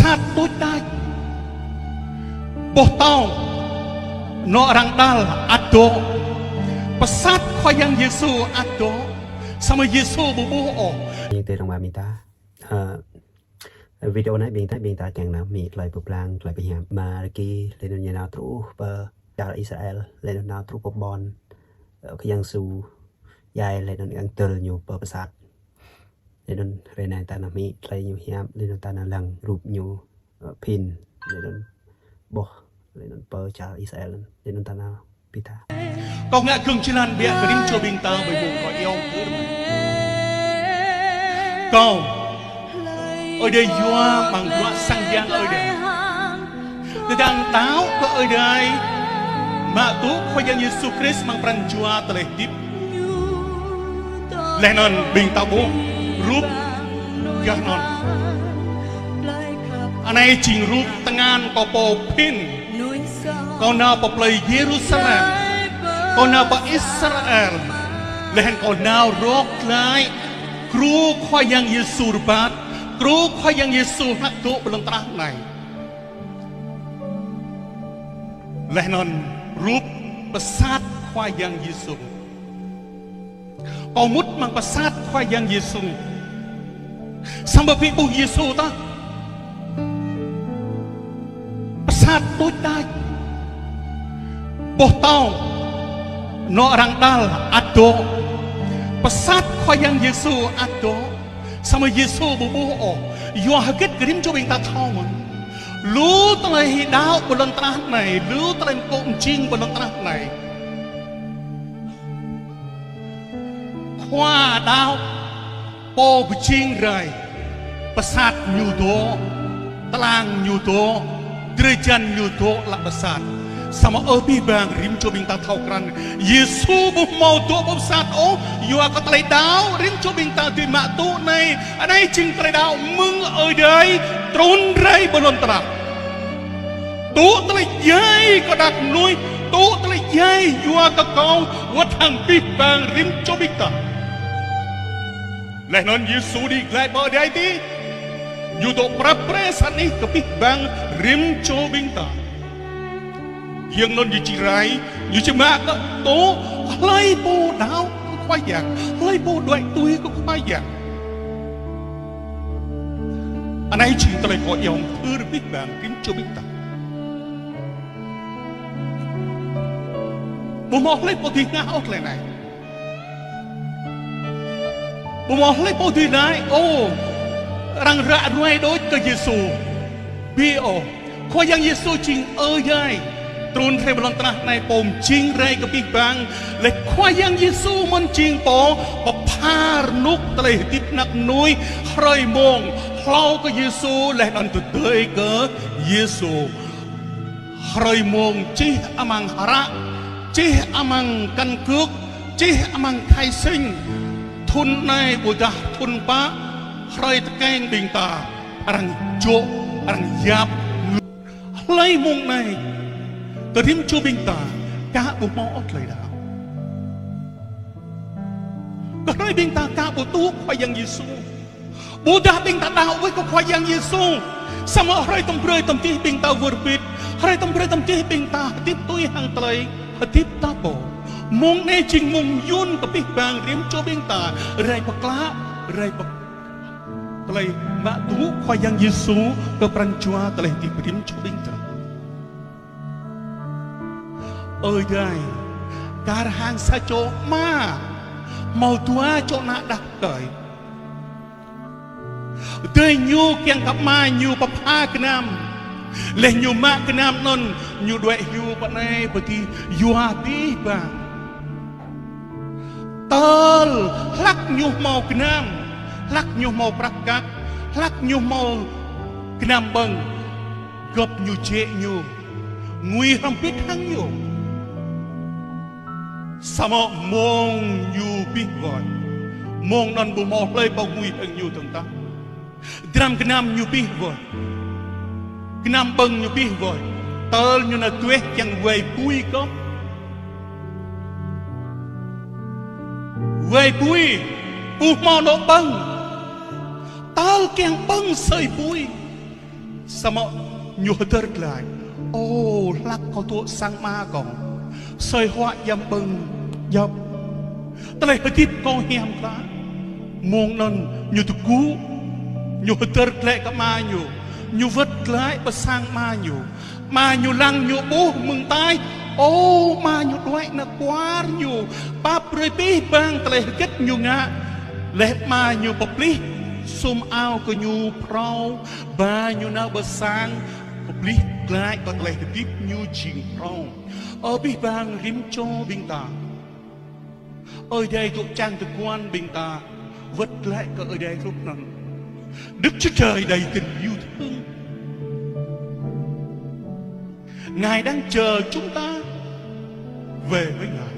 สาทตุยได้บทเต้านอรังดัลอัดโดประสาทคอยยังเยซูอัดโดสมัยเยซูบุบโอยังเตือนมามีตาวิดีโอนั้นบิงตาจังนะมีลายปุบลางลายไปหามาเมื่อกี้เลนยานาทรูเปอร์จากอิสราเอลเลนนาทรูปบอลขยังสูยายเลนยังเตอร์อยู่เปอร์ประสาทเลนเรนายตานามีลายอยู่หามเลนตานาลังรูปอยู่พินเลนบอเลนเปอร์จากอิสราเอลเลนตานาพิธาก็งะเครื่องชิลันเบียกริมโจบิงตาไปบุกก็เอวพื้นก็ở đây vua bằng vua sang giang ở đây từ đằng táo có ở đây mà tú khoai giang Giêsu Christ mang pran chua tele tip lenon bình tao bố rúp gác non anh ấy chỉnh rúp tăng an có bộ pin còn nào bộ plei Jerusalem còn nào bộ Israel lên còn nào rốt lại cru khoai giang Giêsu bátครูพยังเยซูนักตุบลงตราไหนและนอนรูปประสาทควายยังเยซูก็มุดมังประสาทควายยังเยซูสมบัติบุเยซูตาประสาทตุยได้บทเต้านอรังดัลอัดโดประสาทควายยังเยซูอัดโดสมัยเยซูบุบโอยัวฮักเก็ตกริมโจบิงตาเท่ามันรู้ตระหิดาวบนลนตราไหนรู้ตระกงจิงบนลนตราไหนคว้าดาวโปบจิงไรประสาทยูโดตลางยูโดเดรจันยูโดละประสาทsama obi bang rim cobing ta thau kran Yesu bu mau tu bu sat o yo ka tlai dau rim cobing ta ti ma tu nei anai ching tlai dau mung ơi đời trốn rai bolon tra tu tlai yai ka dak nuôi tu tlai yai yo ka kau wat hang pi bang rim cobing ta le non Yesu di klai ba dai ti yo to prapresan ni ka pi bang rim cobing taยังนนอยู่จีไรอยู่จีมาก็โตไล่ปูดาวก็ควายอย่างไล่ปูด้วยตุยก็ควายอย่างอันไหนจริงตัวไหนก็ยอมพื้นพิบางกิมโจบิตาบุมองไล่ปูที่หน้าออกเลยไหนบุมองไล่ปูที่ไหนโอ้รังระรวยโดยกับเยซูบีโอควายอย่างเยซูจริงยัยตรุนเทบลอนตราในปมจริงไรกับปีบังเล็กควายยังเยซูมันจริงปอพารนุกตะเลติบนักนุยใครมองเราก็เยซูและนันตุเตยก็เยซูใครมองจีอมังหระจีอมังกันกุกจีอมังไทยซิงทุนในบุตรทุนปะใครตะแกงบิงตารังโจรังยับไล่มองในกระทิมชูบิงตากะบุมออดเลยดาวก็ได้บิงตากะบุตุควายยังเยซูบูดาบิงตาดาวไว้ก็ควายยังเยซูสมออะไรต้องเปรย์ต้องที่บิงตาเวอร์บิดอะไรต้องเปรย์ต้องที่บิงตาทิพตุยห่างไกลทิพตาโบมงในจริงมงยุ่นกับบิบางเรียมโจบิงตาไรปะกล้าไรปะไกลมาตุควายยังเยซูก็ปรัญจัวไกลที่เรียมโจบิงตาđây cả hàng sa chỗ ma màu tua chỗ nạ đặc đời đời nhu kiêng cặp ma nhu bắp ha cái nam lên nhu ma cái nam non nhu đuệ nhu bạn này bởi vì nhu tí bà tơ lắc nhu màu cái nam lắc nhu màu bạc cát lắc nhu màu cái nam bằng gập nhu chế nhu nguy hầm biết hăng nhu sama mong you big boy mong non bu mo play bao ngui hang you tang ta dram knam you big boy knam bang you big boy tol you na tuế chẳng về bui có về bui bu mo no bang tol keng bang sơi bui sama nyu terkelai oh lak kau tu sang ma kong soi hoa yam beng yap telai petit kau hiam kla mong non nyu tu ku nyu terkelai ka ma nyu vất kelai pasang ma nyu lang nyu bu mừng tai ô ma nyu đuôi na quá nyu ba prơi pi bang telai kết nyu ngã lẽ ma nyu bọc li xôm ao của nhu prau ba nhu na bờ sang bọc li lại còn lại tiếp nhu chìm prau ở bi bang rim cho bình ta ở đây tụ trang thực quan bình ta vất lại có ở đây lúcนั้นĐức Chúa Trời đầy tình yêu thương Ngài đang chờ chúng ta về với Ngài.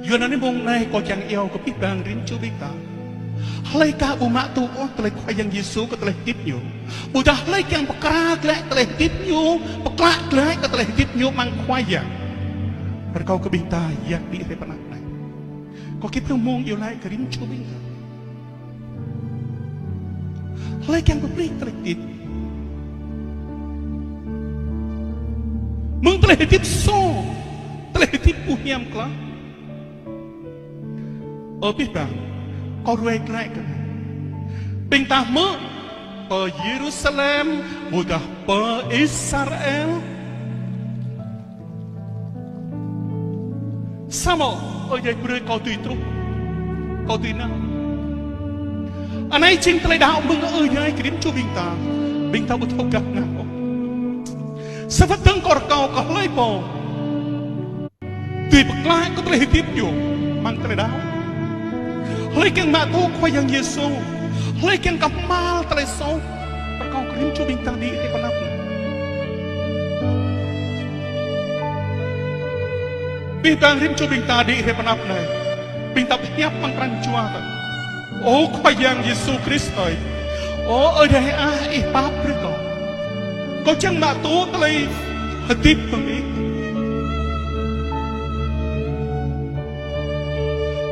Giờ này mong này có chẳng eo có biết bang rin cho biết ta. Halai ka umat tu telah yang Yesus ko telah tip nyo. Buta halai yang pakra telah tip nyo, pakla telah tip nyo mang khoya. Kau kebinta yak di repanak này. Kau kita mong yêu lại cái rin cho biết ta. Halai yang beri telah tip. Mung telah tip so, telah tip puhiam kelak. Biết bang kau ruai kelak kan? Bintang mu per Yerusalem, budak per Israel. Sama, jadi beri kau tu itu, kau tu ina. Anai cing telah dah mung jadi kirim cu bintang betul gak ngau. Sebab tengkor kau lay po. Tui peklai kau telah hidup yo, mang telah dah. Hỡi keng mạ tu khoai yang Yesus, hỡi keng kamal telah so, perkau kirim cu bintang di panap. Bintang kirim cu bintang di panap này, bintang hiap mang perancua tak. Oh khoai yang Yesus Kristus, oh ở đây ai báp berkau. Kau chẳng mạ tu telah hidup pemik.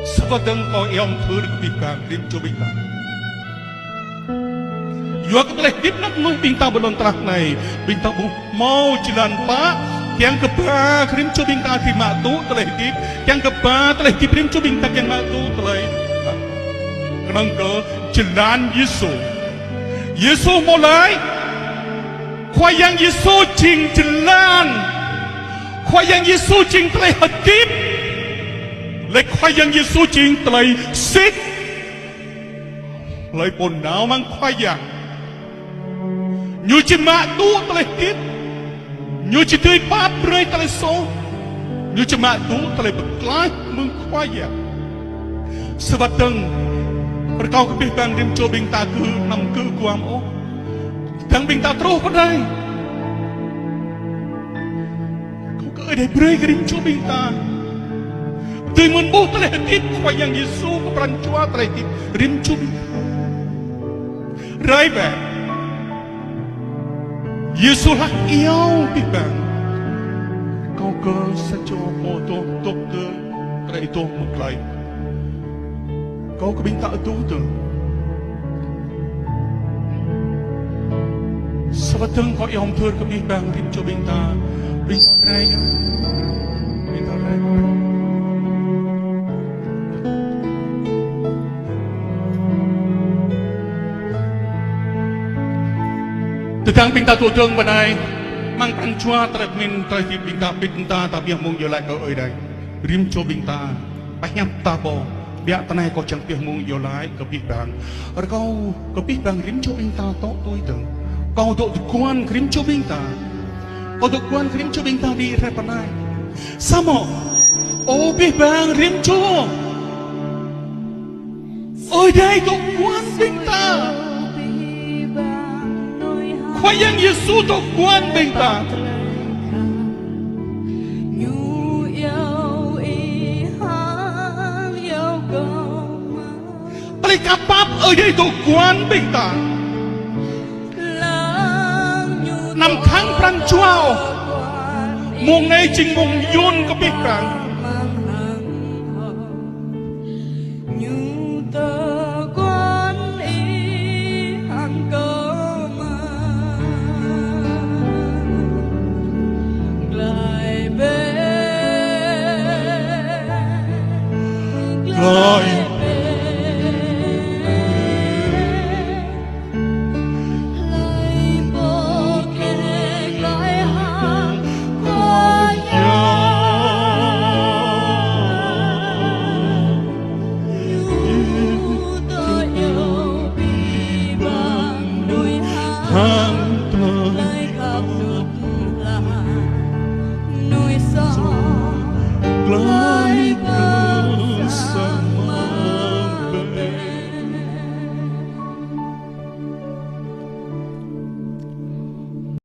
Sebab kau yang berbintang rim cu bintang. Yo telah hidup nak mung bintang belum terang này, bintang mau jalan pak. Yang kepa rim cu bintang di mak tu telah hidup, yang kepa telah hidup rim cu bintang yang mak tu telah. Kenang ke jalan Yesus. Yesus mulai. Khoai yang Yesus jing jalan, khoai yang Yesus jing telah hidup. Lek khoai yang Yesus jing telah sit. Lek pun nau mang khoai yang. Nyu cema tu telah hit. Nyu citui pap rei telah so. Nyu cema tu telah berkelai meng khoai yang. Sebab teng perkau kebih bang dim co bing ta ku nam ku kuam o. Tang bing ta terus pandai. Kau ke ada beri rim co bing ta. Tui mun bu telah hit khoai yang Yesus ko perancua telah hit rim co bing. Rai ba. Yesus lah iau bibang. Kau ke sajo moto doktor telah itu mengelai. Kau ke bintak itu tu. Sebab kau yang tur ke bibang rim co bintak. Bintak raya. Bintak raya. Tentang pinta tutung benai mang pancua termin terhadap pinta tapi yang mung yolai kau oi rim co pinta banyak tabo biak tanai kau cang piah mung yolai ke bibang kau ke bibang rim co pinta tok tu itu kau dok kuan rim co pinta kau dok kuan rim co pinta di repanai sama oh bibang rim co oi dai dok kuan pinta khoai yang Yesus tu kuan bintang. Tali kapap ở đây tu kuan bintang. Năm tháng pran chuao, mong này chính mong yun có biết rằng